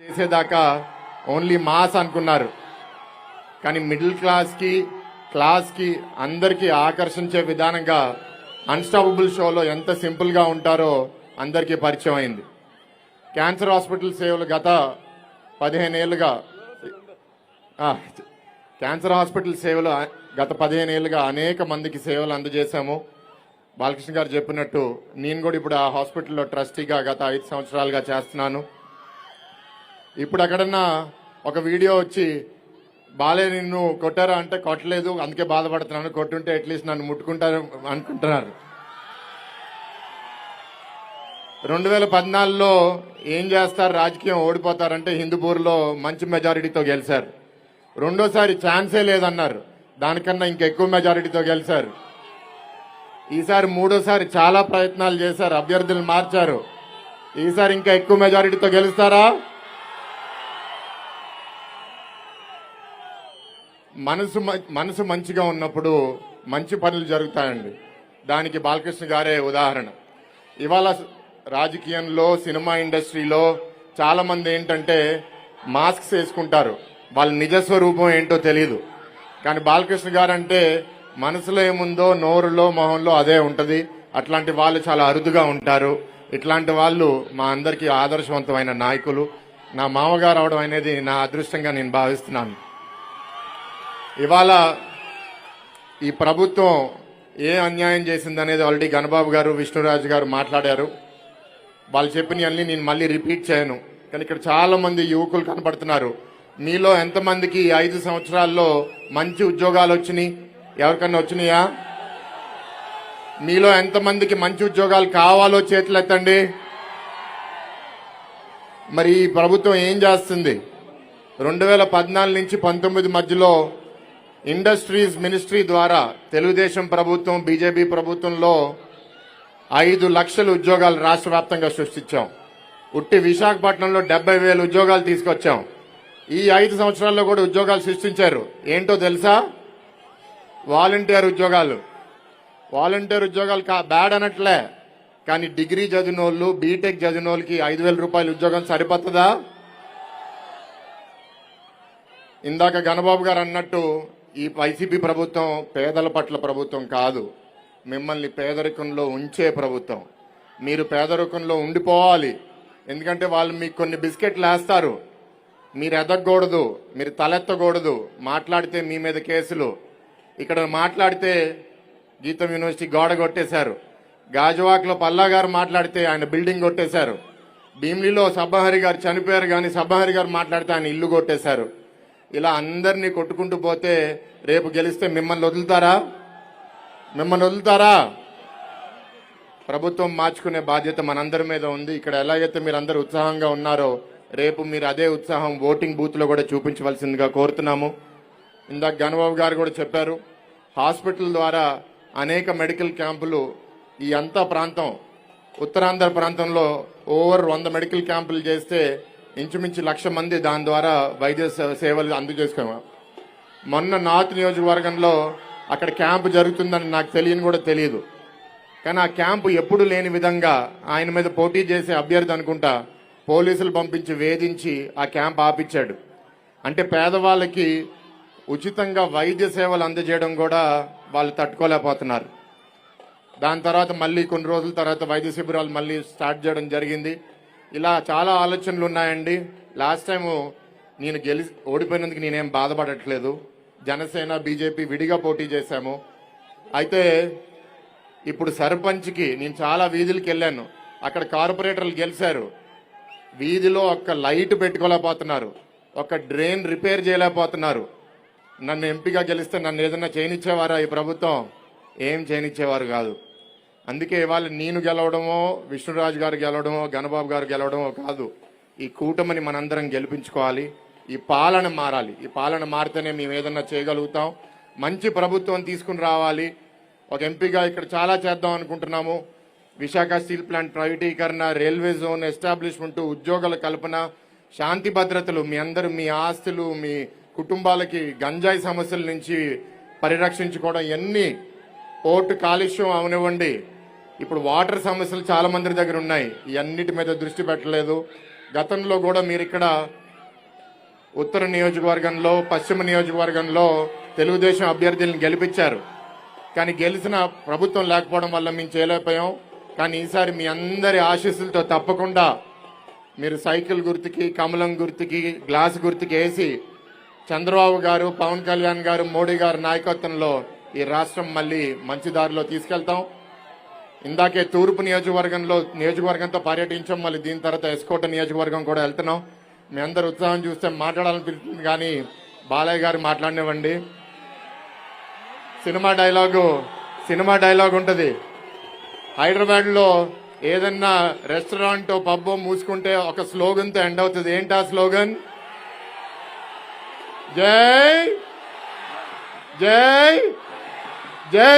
చేసేదాకా only mass అనుకున్నారు. కానీ మిడిల్ క్లాస్కి అందరికీ ఆకర్షించే విధానంగా అన్స్టాపబుల్ షోలో ఎంత సింపుల్గా ఉంటారో అందరికీ పరిచయం అయింది. క్యాన్సర్ హాస్పిటల్ సేవలు గత 15 ఏళ్ళుగా అనేక మందికి సేవలు అందజేశాము. బాలకృష్ణ గారు చెప్పినట్టు నేను కూడా ఇప్పుడు ఆ హాస్పిటల్లో ట్రస్టీగా గత 5 సంవత్సరాలుగా చేస్తున్నాను. ఇప్పుడు అక్కడన్నా ఒక వీడియో వచ్చి బాలే నిన్ను కొట్టారా అంటే కొట్టలేదు, అందుకే బాధపడుతున్నాను, కొట్టుంటే అట్లీస్ట్ నన్ను ముట్టుకుంటారు అనుకుంటున్నారు. 2014లో ఏం చేస్తారు, రాజకీయం ఓడిపోతారంటే హిందూపూర్లో మంచి మెజారిటీతో గెలిచారు. రెండోసారి ఛాన్సే లేదన్నారు, దానికన్నా ఇంకెక్కువ మెజారిటీతో గెలిచారు. ఈసారి మూడోసారి చాలా ప్రయత్నాలు చేశారు, అభ్యర్థులు మార్చారు. ఈసారి ఇంకా ఎక్కువ మెజారిటీతో గెలుస్తారా? మనసు మంచిగా ఉన్నప్పుడు మంచి పనులు జరుగుతాయండి. దానికి బాలకృష్ణ గారే ఉదాహరణ. ఇవాళ రాజకీయంలో, సినిమా ఇండస్ట్రీలో చాలా మంది ఏంటంటే మాస్క్స్ వేసుకుంటారు, వాళ్ళ నిజస్వరూపం ఏంటో తెలియదు. కానీ బాలకృష్ణ గారు అంటే మనసులో ఏముందో నోరులో మొహంలో అదే ఉంటది. అట్లాంటి వాళ్ళు చాలా అరుదుగా ఉంటారు. ఇట్లాంటి వాళ్ళు మా అందరికీ ఆదర్శవంతమైన నాయకులు. నా మామగారు అవడం అనేది నా అదృష్టంగా నేను భావిస్తున్నాను. ఇవాళ ఈ ప్రభుత్వం ఏ అన్యాయం చేసిందనేది ఆల్రెడీ గణబాబు గారు, విష్ణురాజు గారు మాట్లాడారు. వాళ్ళు చెప్పినవన్నీ నేను మళ్ళీ రిపీట్ చేయను. కానీ ఇక్కడ చాలా మంది యువకులు కనపడుతున్నారు. మీలో ఎంతమందికి 5 సంవత్సరాల్లో మంచి ఉద్యోగాలు వచ్చినాయి? ఎవరికన్నా వచ్చినాయా? మీలో ఎంతమందికి మంచి ఉద్యోగాలు కావాలో చేతులు ఎత్తండి. మరి ఈ ప్రభుత్వం ఏం చేస్తుంది? 2014 నుంచి 19 మధ్యలో ఇండస్ట్రీస్ మినిస్ట్రీ ద్వారా తెలుగుదేశం ప్రభుత్వం, బీజేపీ ప్రభుత్వంలో 5 లక్షల ఉద్యోగాలు రాష్ట్ర వ్యాప్తంగా సృష్టించాం. ఉట్టి విశాఖపట్నంలో 70,000 ఉద్యోగాలు తీసుకొచ్చాం. ఈ 5 సంవత్సరాల్లో కూడా ఉద్యోగాలు సృష్టించారు. ఏంటో తెలుసా? వాలంటీర్ ఉద్యోగాలు బ్యాడ్ అనట్లే, కానీ డిగ్రీ చదివిన వాళ్ళు, బీటెక్ చదివిన వాళ్ళకి 5,000 రూపాయల ఉద్యోగం సరిపోతుందా? ఇందాక గణబాబు గారు అన్నట్టు ఈ వైసీపీ ప్రభుత్వం పేదల పట్ల ప్రభుత్వం కాదు, మిమ్మల్ని పేదరికంలో ఉంచే ప్రభుత్వం. మీరు పేదరికంలో ఉండిపోవాలి. ఎందుకంటే వాళ్ళు మీకు కొన్ని బిస్కెట్లు వేస్తారు, మీరు ఎదగకూడదు, మీరు తలెత్తకూడదు. మాట్లాడితే మీ మీద కేసులు. ఇక్కడ మాట్లాడితే గీతం యూనివర్సిటీ గోడ కొట్టేశారు. గాజువాక్లో పల్లా గారు మాట్లాడితే ఆయన బిల్డింగ్ కొట్టేశారు. భీమిలిలో సబ్బహరి గారు చనిపోయారు, కానీ సబ్బహరి గారు మాట్లాడితే ఆయన ఇల్లు కొట్టేశారు. ఇలా అందరినీ కొట్టుకుంటూ పోతే రేపు గెలిస్తే మిమ్మల్ని వదులుతారా? ప్రభుత్వం మార్చుకునే బాధ్యత మనందరి మీద ఉంది. ఇక్కడ ఎలాగైతే మీరు అందరూ ఉత్సాహంగా ఉన్నారో రేపు మీరు అదే ఉత్సాహం ఓటింగ్ బూత్ లో కూడా చూపించవలసిందిగా కోరుతున్నాము. ఇందాక గణబాబు గారు కూడా చెప్పారు, హాస్పిటల్ ద్వారా అనేక మెడికల్ క్యాంపులు ఈ అంతా ప్రాంతం, ఉత్తరాంధ్ర ప్రాంతంలో ఓవర్ 100 మెడికల్ క్యాంపులు చేస్తే ఇంచుమించు 1,00,000 మంది దాని ద్వారా వైద్య సేవలు అందజేసుకున్నాం. మొన్న నార్త్ నియోజకవర్గంలో అక్కడ క్యాంపు జరుగుతుందని నాకు కూడా తెలియదు. కానీ ఆ క్యాంపు ఎప్పుడు లేని విధంగా ఆయన మీద పోటీ చేసే అభ్యర్థి అనుకుంటా పోలీసులు పంపించి వేధించి ఆ క్యాంప్ ఆపిచ్చాడు. అంటే పేదవాళ్ళకి ఉచితంగా వైద్య సేవలు అందజేయడం కూడా వాళ్ళు తట్టుకోలేకపోతున్నారు. దాని తర్వాత మళ్ళీ కొన్ని రోజుల తర్వాత వైద్య శిబిరాలు మళ్ళీ స్టార్ట్ చేయడం జరిగింది. ఇలా చాలా ఆలోచనలు ఉన్నాయండి. లాస్ట్ టైము నేను ఓడిపోయినందుకు నేనేం బాధపడట్లేదు. జనసేన, బీజేపీ విడిగా పోటీ చేశాము. అయితే ఇప్పుడు సర్పంచ్కి నేను చాలా వీధులకు వెళ్ళాను, అక్కడ కార్పొరేటర్లు గెలిచారు. వీధిలో ఒక్క లైట్ పెట్టుకోలేకపోతున్నారు, ఒక డ్రైన్ రిపేర్ చేయలేకపోతున్నారు. నన్ను ఎంపీగా గెలిస్తే నన్ను ఏదన్నా చేయనిచ్చేవారా ఈ ప్రభుత్వం? ఏం చేయనిచ్చేవారు కాదు. అందుకే ఇవాళ నేను గెలవడమో, విష్ణురాజు గారు గెలవడమో, గణబాబు గారు గెలవడమో కాదు, ఈ కూటమిని మనందరం గెలిపించుకోవాలి. ఈ పాలన మారాలి. ఈ పాలన మారితేనే మేము ఏదన్నా చేయగలుగుతాం. మంచి ప్రభుత్వం తీసుకుని రావాలి. ఒక ఎంపీగా ఇక్కడ చాలా చేద్దాం అనుకుంటున్నాము. విశాఖ స్టీల్ ప్లాంట్ ప్రైవేటీకరణ, రైల్వే జోన్ ఎస్టాబ్లిష్మెంట్, ఉద్యోగాల కల్పన, శాంతి భద్రతలు, మీ అందరూ మీ ఆస్తులు, మీ కుటుంబాలకి గంజాయి సమస్యల నుంచి పరిరక్షించుకోవడం, ఎన్ని పోర్టు కాలుష్యం అవనివ్వండి, ఇప్పుడు వాటర్ సమస్యలు చాలా మంది దగ్గర ఉన్నాయి. ఇవన్నిటి మీద దృష్టి పెట్టలేదు. గతంలో కూడా మీరు ఇక్కడ ఉత్తర నియోజకవర్గంలో, పశ్చిమ నియోజకవర్గంలో తెలుగుదేశం అభ్యర్థులను గెలిపించారు. కానీ గెలిచిన ప్రభుత్వం లేకపోవడం వల్ల మేము చేయలేకపోయాం. కానీ ఈసారి మీ అందరి ఆశీస్సులతో తప్పకుండా మీరు సైకిల్ గుర్తుకి, కమలం గుర్తుకి, గ్లాస్ గుర్తుకి వేసి చంద్రబాబు గారు, పవన్ కళ్యాణ్ గారు, మోడీ గారి నాయకత్వంలో ఈ రాష్ట్రం మళ్ళీ మంచి దారిలో తీసుకెళ్తాం. ఇందాకే తూర్పు నియోజకవర్గంతో పర్యటించాం. మళ్ళీ దీని తర్వాత ఎస్కోట నియోజకవర్గం కూడా వెళ్తున్నాం. మీ అందరు ఉత్సాహం చూస్తే మాట్లాడాలనిపిస్తుంది, కానీ బాలయ్య గారు మాట్లాడినివ్వండి. సినిమా డైలాగ్ ఉంటుంది. హైదరాబాద్ లో ఏదన్నా రెస్టారెంట్, పబ్బో మూసుకుంటే ఒక స్లోగన్ తో ఎండ్ అవుతుంది. ఏంటి ఆ స్లోగన్? జై జై జై.